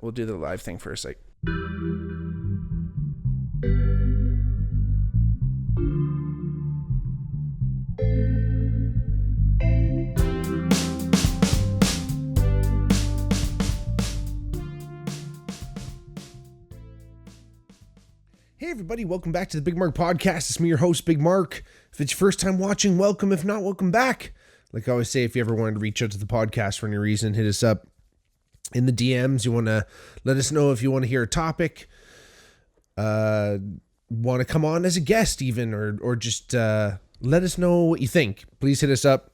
we'll do the live thing first. Like, hey everybody, welcome back to the Bigmark podcast. It's me, your host, Bigmark. If it's your first time watching, welcome. If not, welcome back. Like I always say, if you ever wanted to reach out to the podcast for any reason, hit us up in the DMs. You want to let us know if you want to hear a topic, want to come on as a guest even, or just let us know what you think. Please hit us up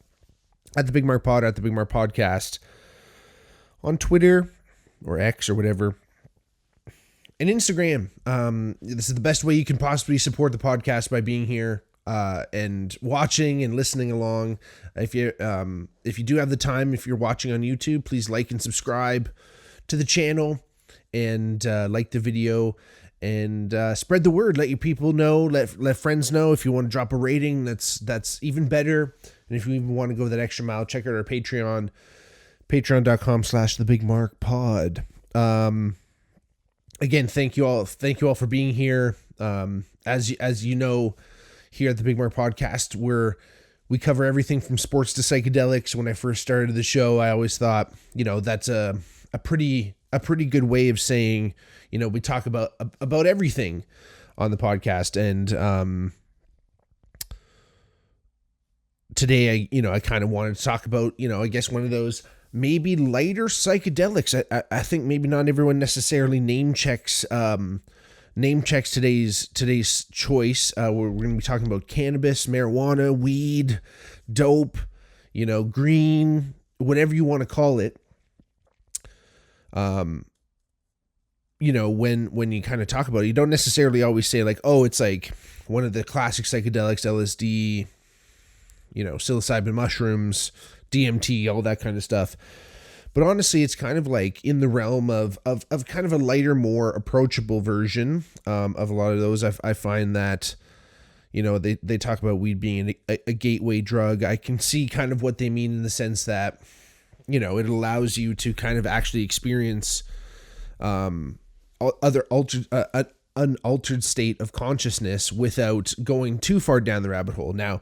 at the Bigmark Pod, at the Bigmark Podcast on Twitter or X or whatever. And Instagram. This is the best way you can possibly support the podcast, by being here and watching and listening along. If you do have the time, if you're watching on YouTube, please like and subscribe to the channel and like the video and spread the word. Let your people know. Let friends know. If you want to drop a rating, that's even better. And if you even want to go that extra mile, check out our Patreon, patreon.com/thebigmarkpod. Again, thank you all for being here. As you know, here at the Bigmark Podcast, we cover everything from sports to psychedelics. When I first started the show, I always thought, that's a pretty good way of saying, we talk about everything on the podcast. And today, I kind of wanted to talk about, I guess one of those maybe lighter psychedelics. I think maybe not everyone necessarily name checks today's choice. We're going to be talking about cannabis, marijuana, weed, dope, green, whatever you want to call it. When you kind of talk about it, you don't necessarily always say like, oh, it's like one of the classic psychedelics, LSD, psilocybin mushrooms, DMT, all that kind of stuff. But honestly, it's kind of like in the realm of kind of a lighter, more approachable version of a lot of those. I find that, they talk about weed being a gateway drug. I can see kind of what they mean in the sense that, it allows you to kind of actually experience an unaltered state of consciousness without going too far down the rabbit hole. Now,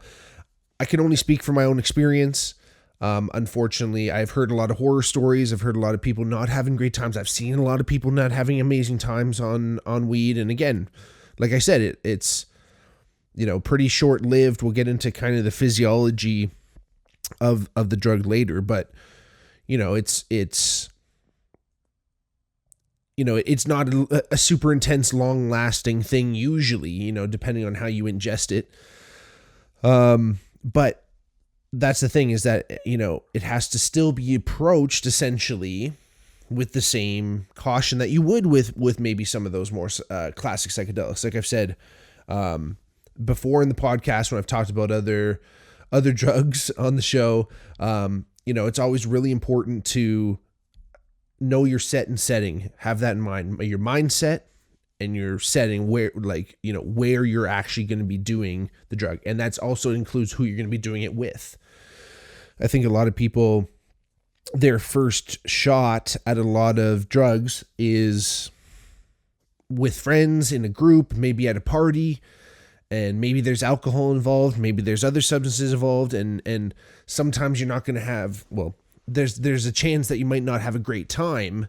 I can only speak from my own experience. Unfortunately, I've heard a lot of horror stories. I've heard a lot of people not having great times. I've seen a lot of people not having amazing times on weed. And again, like I said, it's, pretty short lived. We'll get into kind of the physiology of the drug later, but it's not a super intense, long lasting thing usually, depending on how you ingest it. But that's the thing, is that, it has to still be approached essentially with the same caution that you would with maybe some of those more classic psychedelics. Like I've said before in the podcast, when I've talked about other drugs on the show, it's always really important to know your set and setting. Have that in mind, your mindset and your setting, where you're actually going to be doing the drug. And that's also includes who you're going to be doing it with. I think a lot of people, their first shot at a lot of drugs is with friends in a group, maybe at a party, and maybe there's alcohol involved, maybe there's other substances involved, and sometimes you're not going to have, there's a chance that you might not have a great time,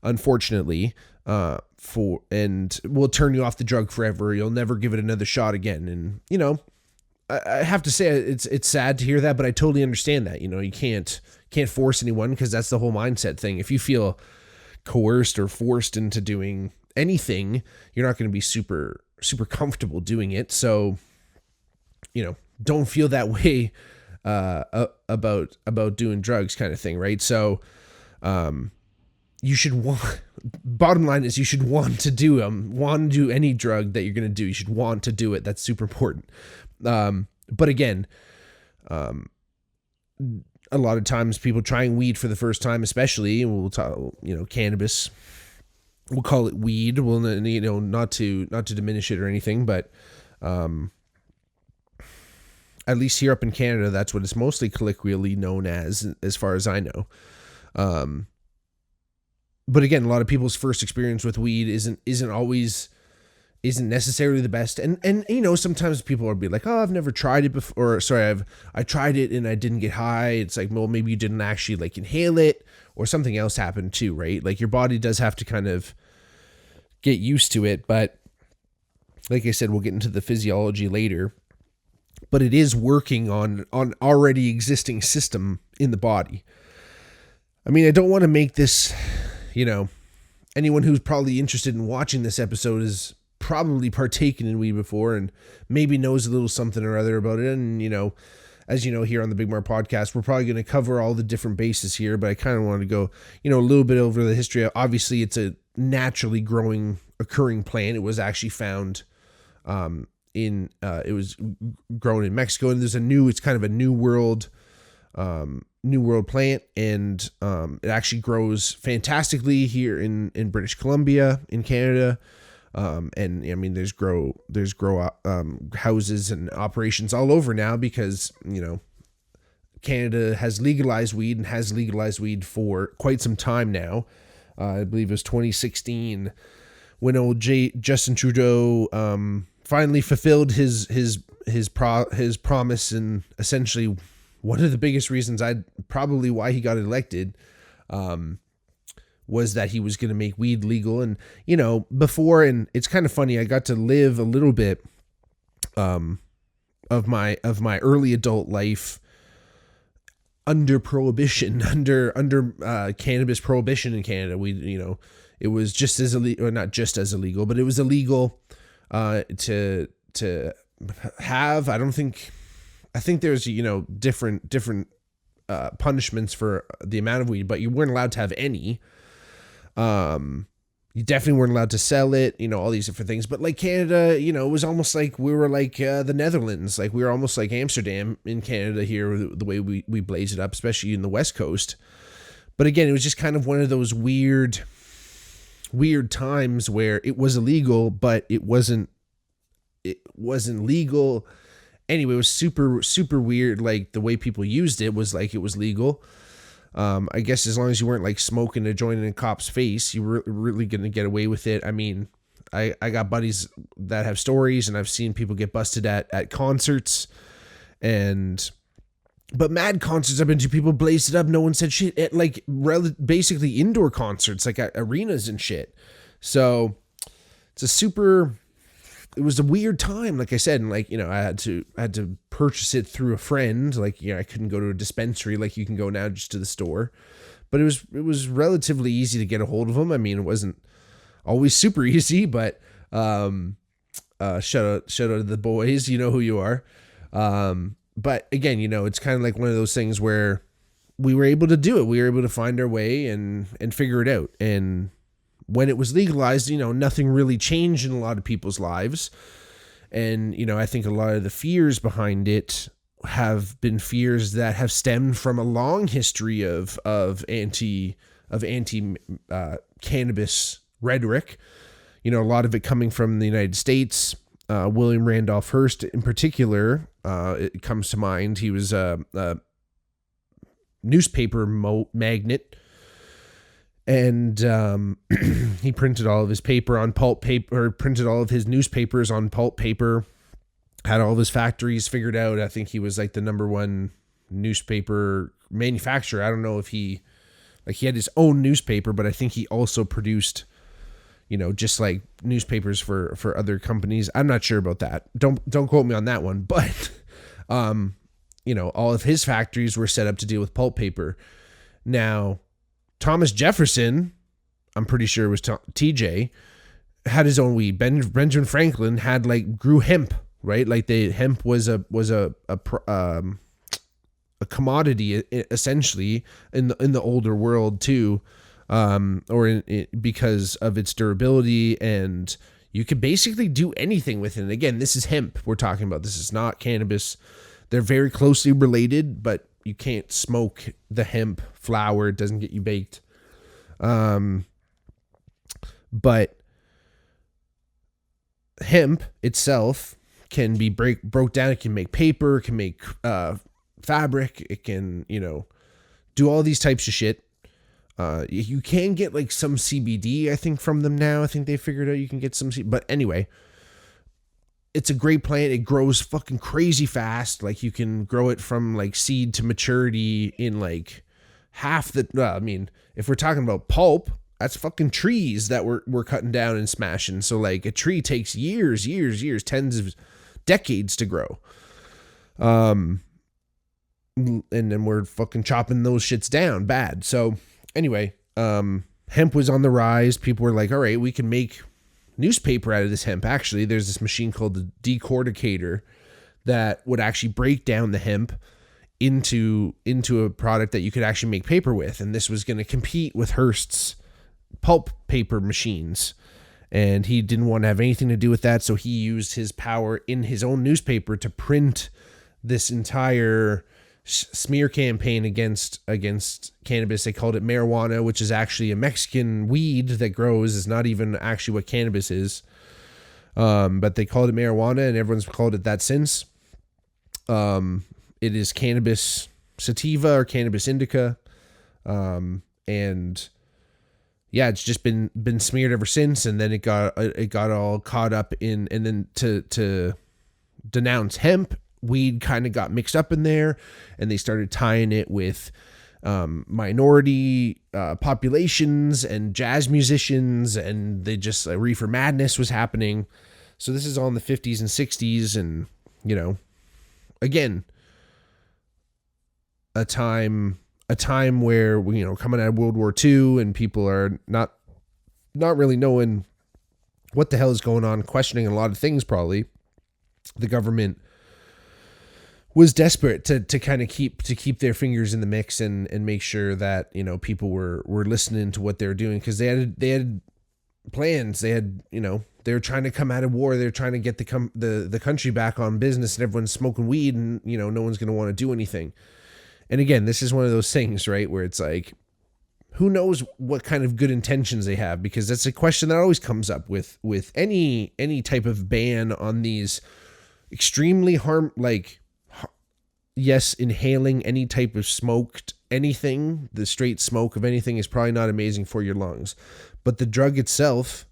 unfortunately, and will turn you off the drug forever. You'll never give it another shot again. And, I have to say it's sad to hear that, but I totally understand that. You can't force anyone, because that's the whole mindset thing. If you feel coerced or forced into doing anything, you're not going to be super comfortable doing it. So, don't feel that way about doing drugs, kind of thing, right? So, you should bottom line is you should want to do any drug that you're going to do. You should want to do it. That's super important. But again, a lot of times people trying weed for the first time, especially, we'll talk, cannabis, we'll call it weed. Well, not to diminish it or anything, but, at least here up in Canada, that's what it's mostly colloquially known as far as I know. but again, a lot of people's first experience with weed isn't necessarily the best. And sometimes people will be like, oh, I've never tried it before. Or, sorry, I tried it and I didn't get high. It's like, well, maybe you didn't actually like inhale it, or something else happened too, right? Like your body does have to kind of get used to it. But like I said, we'll get into the physiology later. But it is working on already existing system in the body. I mean, I don't want to make this, anyone who's probably interested in watching this episode is probably partaken in weed before and maybe knows a little something or other about it. And, as you know, here on the Bigmark podcast, we're probably going to cover all the different bases here, but I kind of want to go, a little bit over the history. Obviously, it's a naturally occurring plant. It was actually found it was grown in Mexico, and it's kind of a new world plant, and it actually grows fantastically here in British Columbia, in Canada. And I mean, there's grow houses and operations all over now because, Canada has legalized weed and has legalized weed for quite some time now. I believe it was 2016 when old Justin Trudeau finally fulfilled his promise, and essentially one of the biggest reasons probably why he got elected was that he was going to make weed legal. And before, and it's kind of funny, I got to live a little bit of my early adult life under prohibition, under cannabis prohibition in Canada. It was just as illegal, or not just as illegal, but it was illegal to have. I think there's different punishments for the amount of weed, but you weren't allowed to have any. You definitely weren't allowed to sell it, all these different things. But like Canada, it was almost like we were like the Netherlands. Like we were almost like Amsterdam in Canada here, the way we blaze it up, especially in the West Coast. But again, it was just kind of one of those weird times where it was illegal, but it wasn't legal. Anyway, it was super, super weird. Like the way people used it was like it was legal. I guess as long as you weren't like smoking a joint in a cop's face, you were really going to get away with it. I mean, I got buddies that have stories, and I've seen people get busted at concerts, but mad concerts I've been to, people blazed it up. No one said shit at like basically indoor concerts, like at arenas and shit. So it was a weird time, like I said, and like, I had to purchase it through a friend. Like, I couldn't go to a dispensary like you can go now, just to the store. But it was relatively easy to get a hold of them. I mean, it wasn't always super easy, but shout out to the boys, you know who you are. But again, it's kind of like one of those things where we were able to do it. We were able to find our way and figure it out. And when it was legalized, nothing really changed in a lot of people's lives. And, I think a lot of the fears behind it have been fears that have stemmed from a long history of anti cannabis rhetoric. A lot of it coming from the United States. William Randolph Hearst in particular, it comes to mind. He was a newspaper magnate. And he printed all of his paper on pulp paper, or printed all of his newspapers on pulp paper, had all of his factories figured out. I think he was like the number one newspaper manufacturer. I don't know if he had his own newspaper, but I think he also produced, just like newspapers for other companies. I'm not sure about that. Don't quote me on that one, but all of his factories were set up to deal with pulp paper. Now, Thomas Jefferson, I'm pretty sure it was TJ, had his own weed. Benjamin Franklin grew hemp, right? Like hemp was a commodity essentially in the older world too, because of its durability, and you could basically do anything with it. And again, this is hemp we're talking about. This is not cannabis. They're very closely related, but you can't smoke the hemp flower. It doesn't get you baked. But hemp itself can be broke down. It can make paper, it can make fabric, it can, do all these types of shit. You can get like some CBD, I think, from them now. I think they figured out you can get some, but anyway, it's a great plant. It grows fucking crazy fast. Like you can grow it from like seed to maturity in like half the, well, I mean, if we're talking about pulp, that's fucking trees that we're cutting down and smashing. So like a tree takes years, tens of decades to grow. And then we're fucking chopping those shits down bad. So anyway, hemp was on the rise. People were like, all right, we can make newspaper out of this hemp. Actually, there's this machine called the decorticator that would actually break down the hemp into a product that you could actually make paper with. And this was going to compete with Hearst's pulp paper machines. And he didn't want to have anything to do with that. So he used his power in his own newspaper to print this entire smear campaign against cannabis. They called it marijuana, which is actually a Mexican weed that grows. Is not even actually what cannabis is. But they called it marijuana, and everyone's called it that since. It is cannabis sativa or cannabis indica. And yeah, it's just been smeared ever since. And then it got all caught up in, and then to denounce hemp, weed kind of got mixed up in there, and they started tying it with minority populations and jazz musicians, and they just reefer madness was happening. So this is all in the 50s and 60s, and you know, again, a time where, you know, coming out of World War II, and people are not really knowing what the hell is going on, questioning a lot of things. Probably the government was desperate to kind of keep their fingers in the mix and make sure that, you know, people were listening to what they were doing, because they had plans. They had, you know, they were trying to come out of war. They're trying to get the country back on business, and everyone's smoking weed, and, you know, no one's going to want to do anything. And again, this is one of those things, right, where it's like, who knows what kind of good intentions they have, because that's a question that always comes up with any type of ban on these extremely yes, inhaling any type of smoked anything, the straight smoke of anything is probably not amazing for your lungs, but the drug itself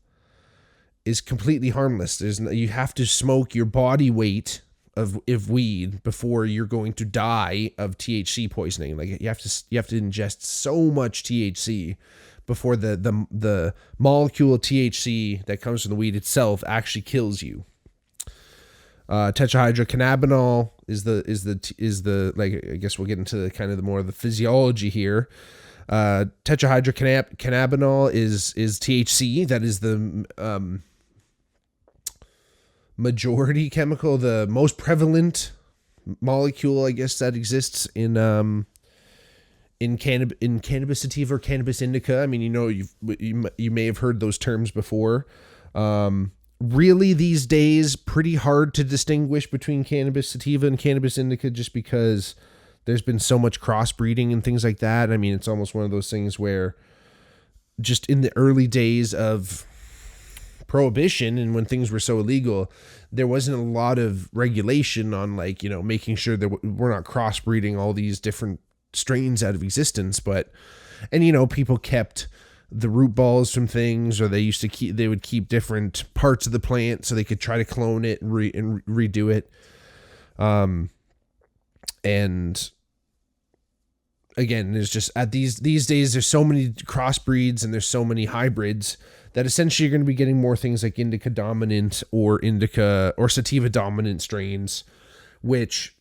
is completely harmless. You have to smoke your body weight of weed before you're going to die of THC poisoning. Like you have to ingest so much THC before the molecule of THC that comes from the weed itself actually kills you. Tetrahydrocannabinol is the like, I guess we'll get into the kind of the more of the physiology here. Tetrahydrocannabinol is THC. That is the majority chemical, the most prevalent molecule, I guess, that exists in cannabis sativa or cannabis indica. I mean, you know, you may have heard those terms before. Really, these days, pretty hard to distinguish between cannabis sativa and cannabis indica, just because there's been so much crossbreeding and things like that. I mean, it's almost one of those things where just in the early days of prohibition and when things were so illegal, there wasn't a lot of regulation on, like, you know, making sure that we're not crossbreeding all these different strains out of existence. And you know, people kept the root balls from things, or they would keep different parts of the plant so they could try to clone it and redo it. And again, there's just at these days, there's so many crossbreeds and there's so many hybrids that essentially you're going to be getting more things like indica dominant or indica or sativa dominant strains, which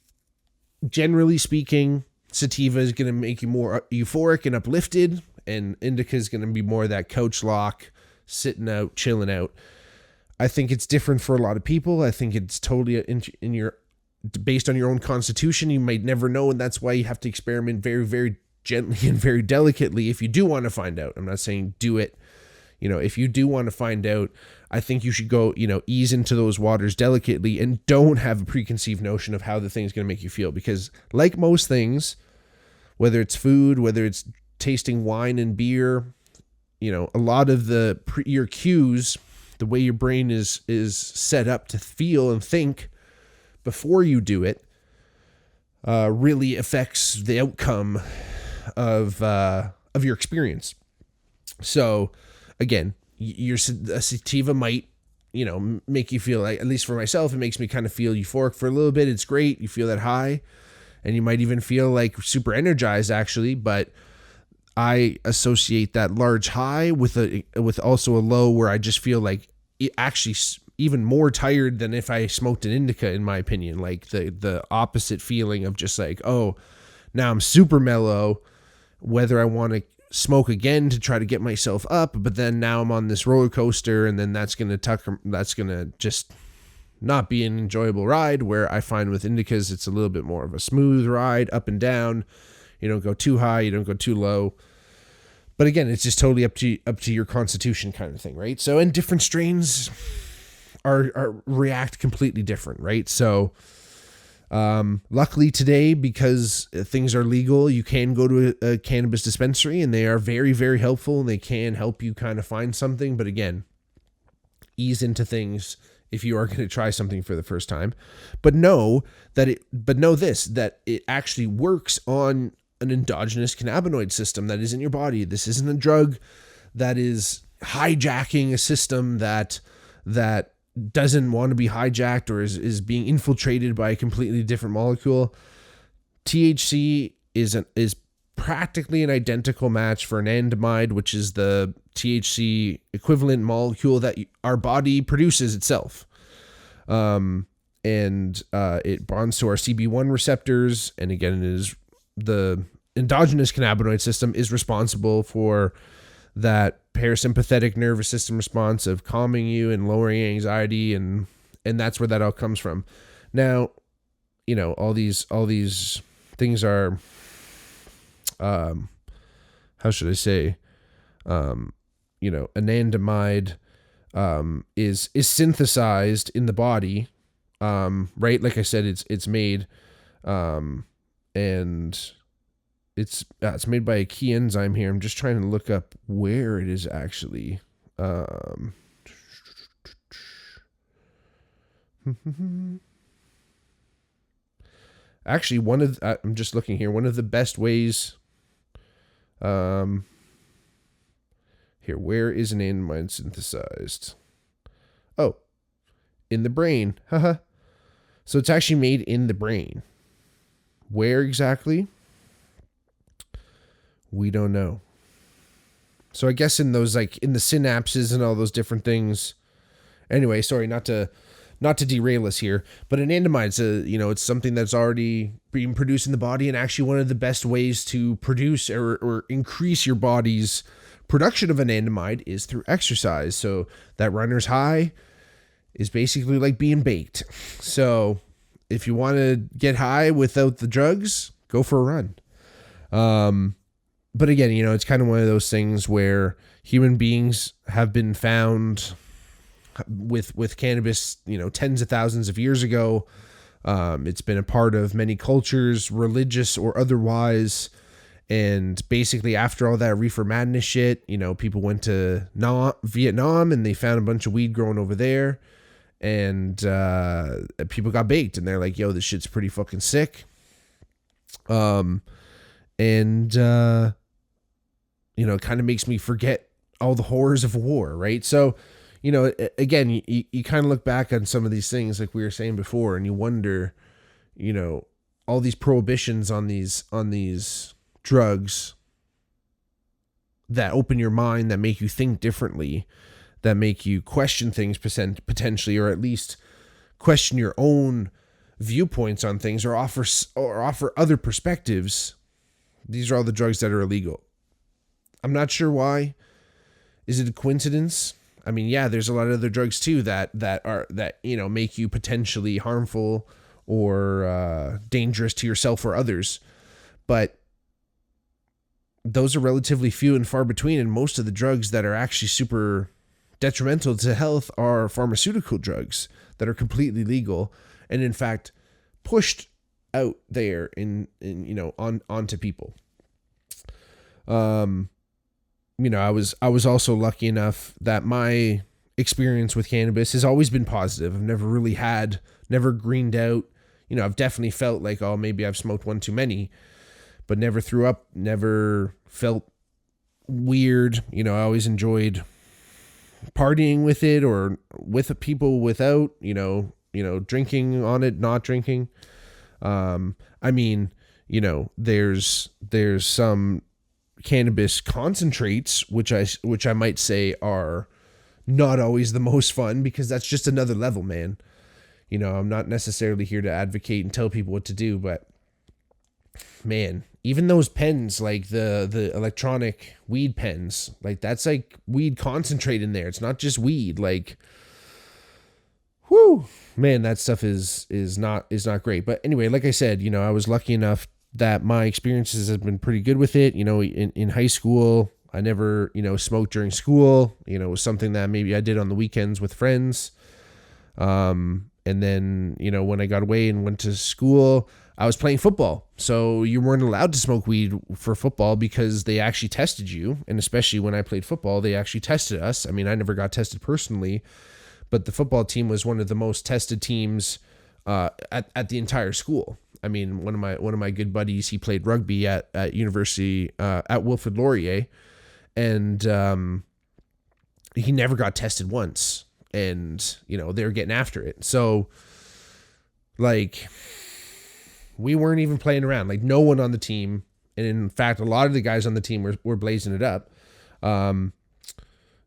generally speaking, sativa is going to make you more euphoric and uplifted, and indica is going to be more of that couch lock, sitting out, chilling out. I think it's different for a lot of people. I think it's totally based on your own constitution. You might never know, and that's why you have to experiment very, very gently and very delicately if you do want to find out. I'm not saying do it. You know, if you do want to find out, I think you should go, you know, ease into those waters delicately and don't have a preconceived notion of how the thing's going to make you feel. Because like most things, whether it's food, whether it's tasting wine and beer, you know, a lot of your cues, the way your brain is set up to feel and think before you do it, really affects the outcome of your experience. So again, a sativa might, make you feel like, at least for myself, it makes me kind of feel euphoric for a little bit. It's great. You feel that high, and you might even feel like super energized actually, but I associate that large high with also a low where I just feel like it actually even more tired than if I smoked an indica, in my opinion. Like the opposite feeling of just like, oh, now I'm super mellow, whether I want to smoke again to try to get myself up, but then now I'm on this roller coaster, and then that's going to just not be an enjoyable ride, where I find with indicas, it's a little bit more of a smooth ride up and down. You don't go too high, you don't go too low. But again, it's just totally up to your constitution kind of thing, right? So, and different strains are react completely different, right? So, luckily today, because things are legal, you can go to a cannabis dispensary, and they are very, very helpful, and they can help you kind of find something. But again, ease into things if you are going to try something for the first time. But know that it actually works on an endogenous cannabinoid system that is in your body. This isn't a drug that is hijacking a system that doesn't want to be hijacked, or is being infiltrated by a completely different molecule. THC is practically an identical match for anandamide, which is the THC equivalent molecule that our body produces itself. And it bonds to our CB1 receptors. And again, it is the endogenous cannabinoid system is responsible for that parasympathetic nervous system response of calming you and lowering anxiety, and that's where that all comes from. Now, all these things are, how should I say, anandamide is synthesized in the body, right? Like I said, it's made, and it's made by a key enzyme here. I'm just trying to look up where it is actually. Actually, I'm just looking here. One of the best ways. Here, where is anandamide synthesized? Oh, in the brain. Haha. So it's actually made in the brain. Where exactly? We don't know. So I guess in those, like in the synapses and all those different things. Anyway, sorry, not to derail us here, but anandamide's it's something that's already being produced in the body, and actually one of the best ways to produce or increase your body's production of anandamide is through exercise. So that runner's high is basically like being baked. So if you want to get high without the drugs, go for a run. But again, it's kind of one of those things where human beings have been found with cannabis, tens of thousands of years ago. It's been a part of many cultures, religious or otherwise. And basically after all that reefer madness shit, people went to Vietnam, and they found a bunch of weed growing over there, and people got baked, and they're like, yo, this shit's pretty fucking sick. It kind of makes me forget all the horrors of war, right? So, again, you kind of look back on some of these things, like we were saying before, and you wonder, all these prohibitions on these drugs that open your mind, that make you think differently, that make you question things potentially, or at least question your own viewpoints on things, or offer other perspectives. These are all the drugs that are illegal. I'm not sure why. Is it a coincidence? I mean, yeah, there's a lot of other drugs too that make you potentially harmful or dangerous to yourself or others, but those are relatively few and far between. And most of the drugs that are actually super detrimental to health are pharmaceutical drugs that are completely legal, and in fact pushed out there onto people. I was also lucky enough that my experience with cannabis has always been positive. I've never greened out. I've definitely felt like, oh, maybe I've smoked one too many, but never threw up, never felt weird. You know, I always enjoyed partying with it or with people without, drinking on it, not drinking. I mean, there's some cannabis concentrates, which I might say are not always the most fun, because that's just another level, man. I'm not necessarily here to advocate and tell people what to do, but man, even those pens, like the electronic weed pens, like that's like weed concentrate in there. It's not just weed. Like, whoo, man, that stuff is not great. But anyway, like I said, I was lucky enough that my experiences have been pretty good with it. In high school, I never, smoked during school. It was something that maybe I did on the weekends with friends. And then, when I got away and went to school, I was playing football. So you weren't allowed to smoke weed for football because they actually tested you. And especially when I played football, they actually tested us. I mean, I never got tested personally, but the football team was one of the most tested teams at the entire school. I mean, one of my good buddies, he played rugby at university at Wilfrid Laurier, and he never got tested once. And they were getting after it. So like, we weren't even playing around. Like, no one on the team, and in fact, a lot of the guys on the team were blazing it up.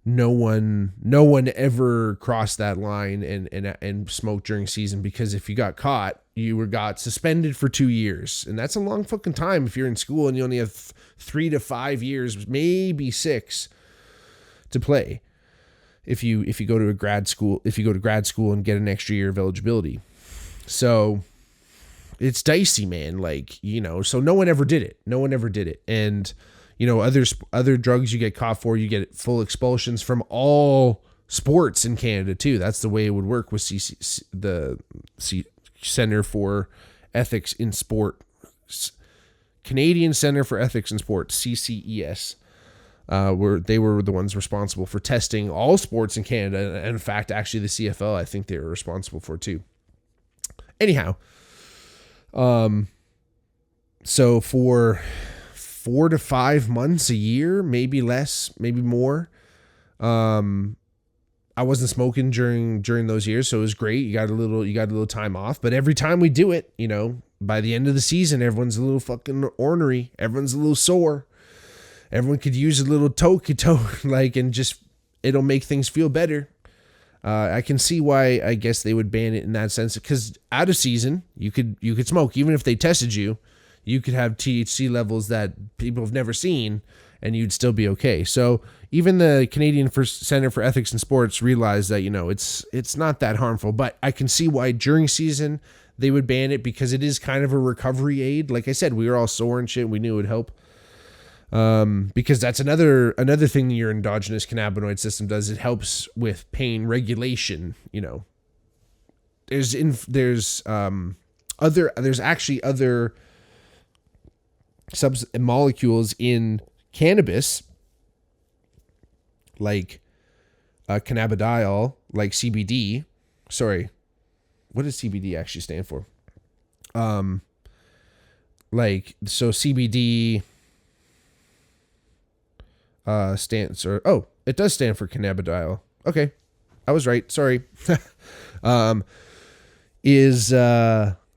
No one ever crossed that line and smoked during season, because if you got caught, you got suspended for 2 years, and that's a long fucking time if you're in school and you only have 3 to 5 years, maybe 6, to play. If you go to grad school and get an extra year of eligibility. So it's dicey, man. Like, so no one ever did it. And, other drugs you get caught for, you get full expulsions from all sports in Canada too. That's the way it would work with the Center for Ethics in Sport, Canadian Center for Ethics in Sport, CCES. They were the ones responsible for testing all sports in Canada. And in fact, actually the CFL, I think they were responsible for too. Anyhow, so for 4 to 5 months a year, maybe less, maybe more, I wasn't smoking during those years. So it was great. You got a little time off, but every time we do it, by the end of the season, everyone's a little fucking ornery. Everyone's a little sore. Everyone could use a little toke, like, and just, it'll make things feel better. I can see why, I guess they would ban it in that sense, because out of season, you could smoke. Even if they tested you, you could have THC levels that people have never seen, and you'd still be okay. So even the Canadian Center for Ethics in Sports realized that, it's not that harmful, but I can see why during season they would ban it, because it is kind of a recovery aid. Like I said, we were all sore and shit. We knew it would help. Because that's another thing that your endogenous cannabinoid system does. It helps with pain regulation. There's actually other molecules in cannabis, like cannabidiol, like CBD. Sorry, what does CBD actually stand for? CBD. It does stand for cannabidiol. Okay, I was right. Sorry.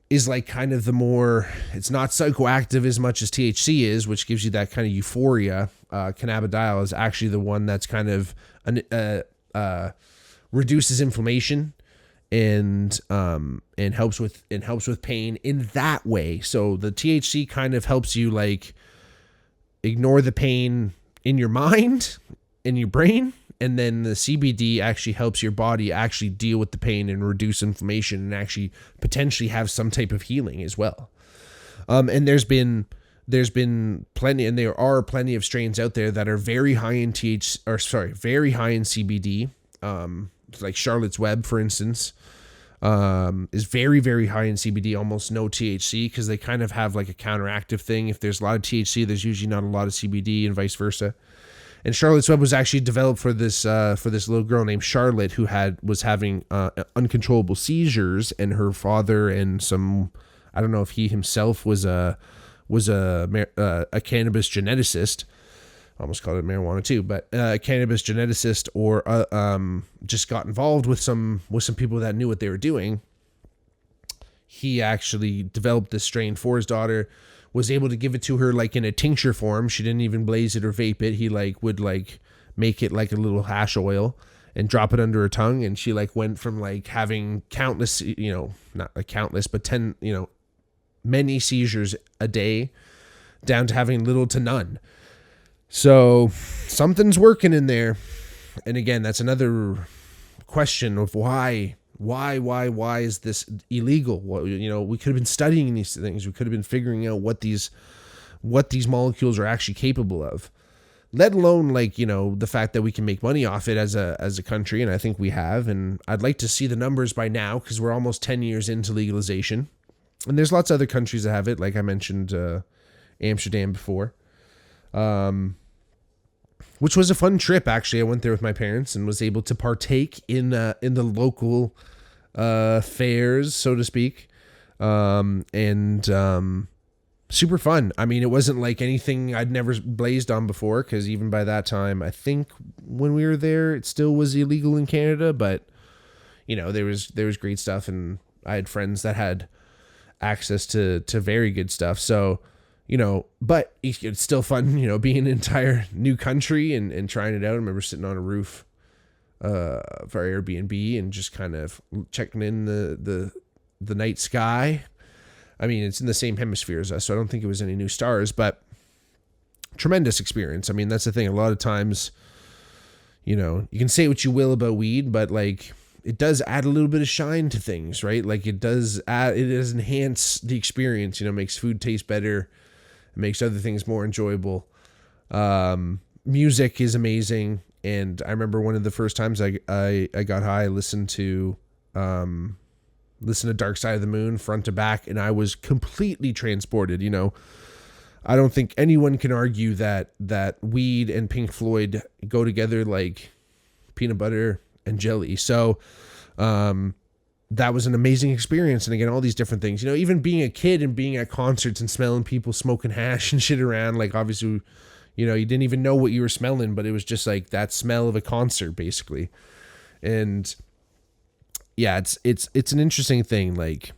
Is like kind of the more, it's not psychoactive as much as THC is, which gives you that kind of euphoria. Cannabidiol is actually the one that's kind of reduces inflammation and helps with pain in that way. So the THC kind of helps you like ignore the pain in your mind, in your brain, and then the CBD actually helps your body actually deal with the pain and reduce inflammation and actually potentially have some type of healing as well. And there's been plenty, and there are plenty of strains out there that are very high in very high in CBD. Like Charlotte's Web, for instance, is very, very high in CBD, almost no THC, because they kind of have like a counteractive thing. If there's a lot of THC, there's usually not a lot of CBD, and vice versa. And Charlotte's Web was actually developed for this little girl named Charlotte who was having uncontrollable seizures, and her father and I don't know if he himself was a cannabis geneticist, almost called it marijuana too, but cannabis geneticist, or just got involved with some people that knew what they were doing. He actually developed this strain for his daughter, was able to give it to her like in a tincture form. She didn't even blaze it or vape it. He like would like make it like a little hash oil and drop it under her tongue. And she like went from like having countless, not like countless, but 10, many seizures a day down to having little to none. So something's working in there. And again, that's another question of why is this illegal? Well, we could have been studying these things. We could have been figuring out what these molecules are actually capable of, let alone like, the fact that we can make money off it as a country. And I think we have, and I'd like to see the numbers by now, because we're almost 10 years into legalization, and there's lots of other countries that have it. Like I mentioned, Amsterdam before, which was a fun trip. Actually, I went there with my parents and was able to partake in the local fairs, so to speak, and super fun. I mean, it wasn't like anything I'd never blazed on before, because even by that time, I think when we were there, it still was illegal in Canada. But there was great stuff, and I had friends that had access to very good stuff. So. But it's still fun, being an entire new country and trying it out. I remember sitting on a roof for our Airbnb and just kind of checking in the night sky. I mean, it's in the same hemisphere as us, so I don't think it was any new stars, but tremendous experience. I mean, that's the thing. A lot of times, you can say what you will about weed, but like, it does add a little bit of shine to things, right? Like it does enhance the experience, makes food taste better. Makes other things more enjoyable. Music is amazing, and I remember one of the first times I got high, I listened to Dark Side of the Moon front to back, and I was completely transported. I don't think anyone can argue that weed and Pink Floyd go together like peanut butter and jelly. So that was an amazing experience. And again, all these different things, even being a kid and being at concerts and smelling people smoking hash and shit around, like obviously, you didn't even know what you were smelling, but it was just like that smell of a concert basically. And yeah, it's an interesting thing. Like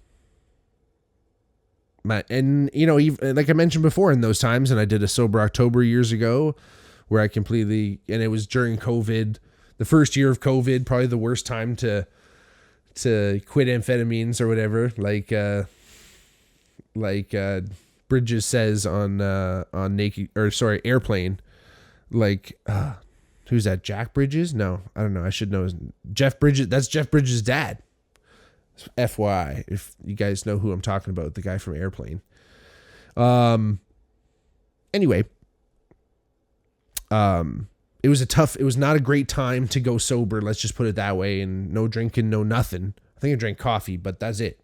even, like I mentioned before, in those times, and I did a sober October years ago where I completely, and it was during COVID, the first year of COVID, probably the worst time to quit amphetamines or whatever, like Bridges says on Airplane, like who's that, Jack Bridges? No, I don't know, I should know. Jeff Bridges, that's Jeff Bridges' dad, FYI, if you guys know who I'm talking about, the guy from Airplane. Anyway, it was not a great time to go sober. Let's just put it that way. And no drinking, no nothing. I think I drank coffee, but that's it.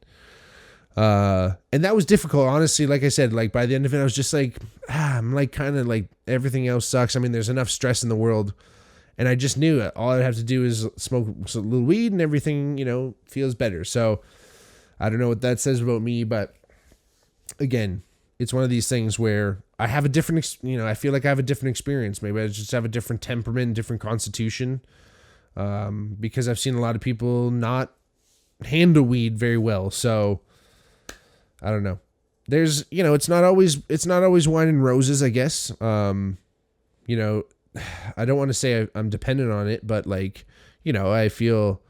And that was difficult, honestly. Like I said, like by the end of it, I was just like, I'm like kind of like everything else sucks. I mean, there's enough stress in the world, and I just knew it. All I'd have to do is smoke a little weed and everything, feels better. So I don't know what that says about me, but again, it's one of these things where I have a different, I feel like I have a different experience. Maybe I just have a different temperament, different constitution, because I've seen a lot of people not handle weed very well. So I don't know. There's, it's not always wine and roses, I guess. I don't want to say I'm dependent on it, but like, I feel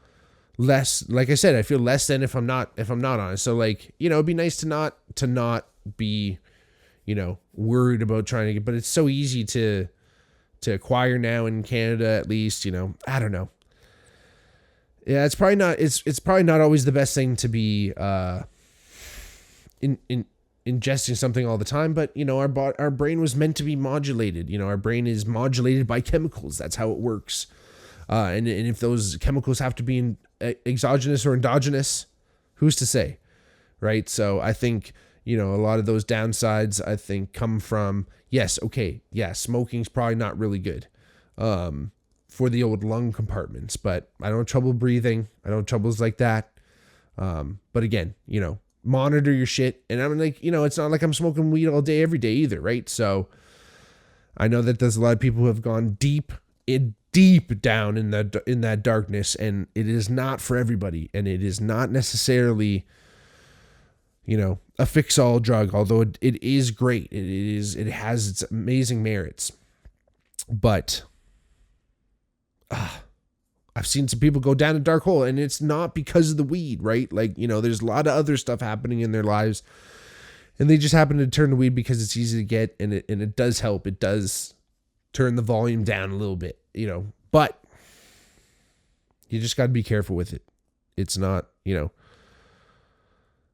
less, like I said, I feel less than if I'm not on it. So like, it'd be nice to not be, worried about trying to get, but it's so easy to acquire now in Canada, at least, I don't know. Yeah, it's probably not always the best thing to be ingesting something all the time, but our brain was meant to be modulated. Our brain is modulated by chemicals. That's how it works. And if those chemicals have to be exogenous or endogenous, who's to say, right? So I think, a lot of those downsides, I think, come from, smoking's probably not really good for the old lung compartments, but I don't have trouble breathing. I don't have troubles like that. But again, monitor your shit. And I'm like, it's not like I'm smoking weed all day, every day either, right? So I know that there's a lot of people who have gone deep down in that darkness, and it is not for everybody, and it is not necessarily, a fix-all drug, although it is great. It has its amazing merits. But I've seen some people go down a dark hole, and it's not because of the weed, right? Like, there's a lot of other stuff happening in their lives, and they just happen to turn to weed because it's easy to get, and it does help. It does turn the volume down a little bit, but you just got to be careful with it. It's not, it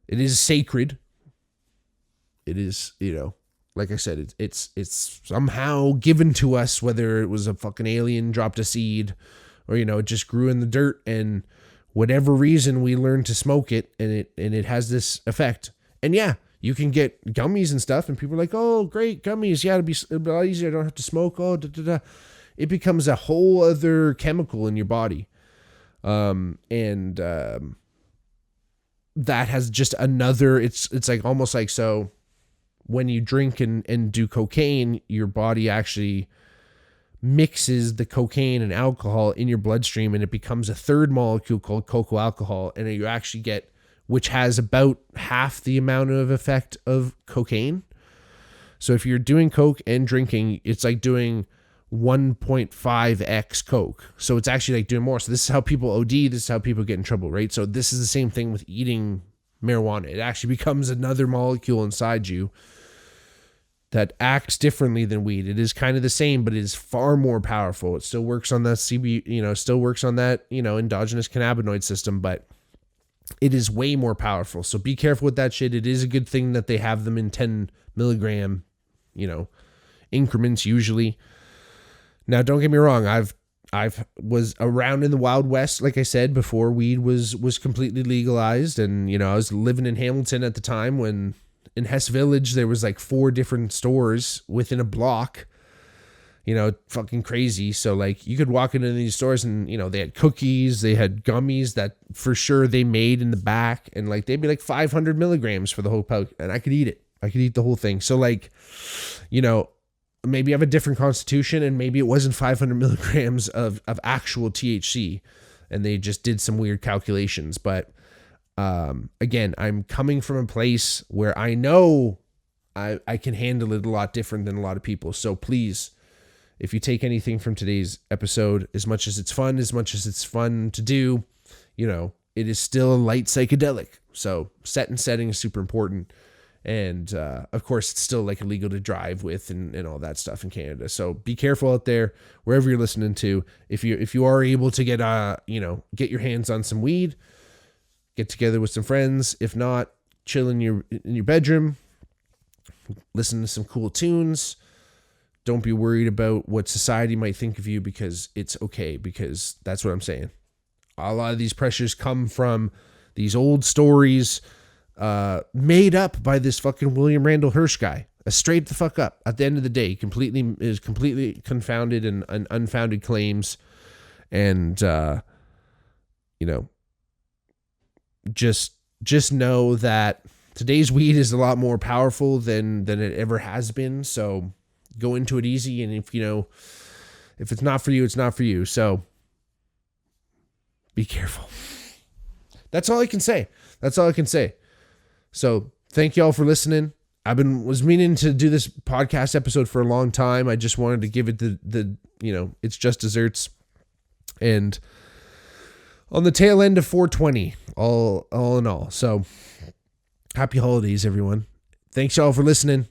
is sacred. It is, like I said, it's somehow given to us, whether it was a fucking alien dropped a seed or, it just grew in the dirt, and whatever reason we learned to smoke it, and it has this effect. And yeah, you can get gummies and stuff, and people are like, oh, great, gummies. Yeah, it'll be a lot easier. I don't have to smoke. Oh, da, da, da. It becomes a whole other chemical in your body. That has just another, it's like almost like, so when you drink and do cocaine, your body actually mixes the cocaine and alcohol in your bloodstream, and it becomes a third molecule called cocoa alcohol, and you actually get, which has about half the amount of effect of cocaine. So if you're doing coke and drinking, it's like doing 1.5x coke. So it's actually like doing more. So this is how people OD. This is how people get in trouble, right? So this is the same thing with eating marijuana. It actually becomes another molecule inside you that acts differently than weed. It is kind of the same, but it is far more powerful. It still works on the still works on that, endogenous cannabinoid system, but it is way more powerful. So be careful with that shit. It is a good thing that they have them in 10 milligram, increments usually. Now, don't get me wrong. I've was around in the Wild West, like I said, before weed was completely legalized. And, I was living in Hamilton at the time when in Hess Village, there was like 4 different stores within a block, fucking crazy. So like you could walk into these stores and, they had cookies, they had gummies that for sure they made in the back. And like, they'd be like 500 milligrams for the whole pouch, and I could eat it. I could eat the whole thing. So like, maybe I have a different constitution, and maybe it wasn't 500 milligrams of actual THC, and they just did some weird calculations. But again, I'm coming from a place where I know I can handle it a lot different than a lot of people. So please, if you take anything from today's episode, as much as it's fun to do, it is still a light psychedelic. So set and setting is super important. And of course, it's still like illegal to drive with and all that stuff in Canada. So be careful out there, wherever you're listening to. If you are able to get your hands on some weed, get together with some friends. If not, chill in your bedroom, listen to some cool tunes. Don't be worried about what society might think of you, because it's okay, because that's what I'm saying. A lot of these pressures come from these old stories made up by this fucking William Randall Hirsch guy. Straight the fuck up. At the end of the day, completely confounded and unfounded claims. And, just know that today's weed is a lot more powerful than it ever has been. So go into it easy. And if it's not for you, it's not for you. So be careful. That's all I can say. So thank y'all for listening. Was meaning to do this podcast episode for a long time. I just wanted to give it the it's just desserts. And on the tail end of 420, all in all. So happy holidays, everyone. Thanks y'all for listening.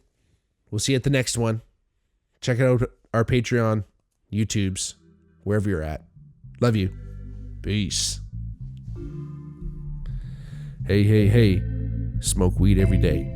We'll see you at the next one. Check out our Patreon, YouTubes, wherever you're at. Love you. Peace. Hey. Smoke weed every day.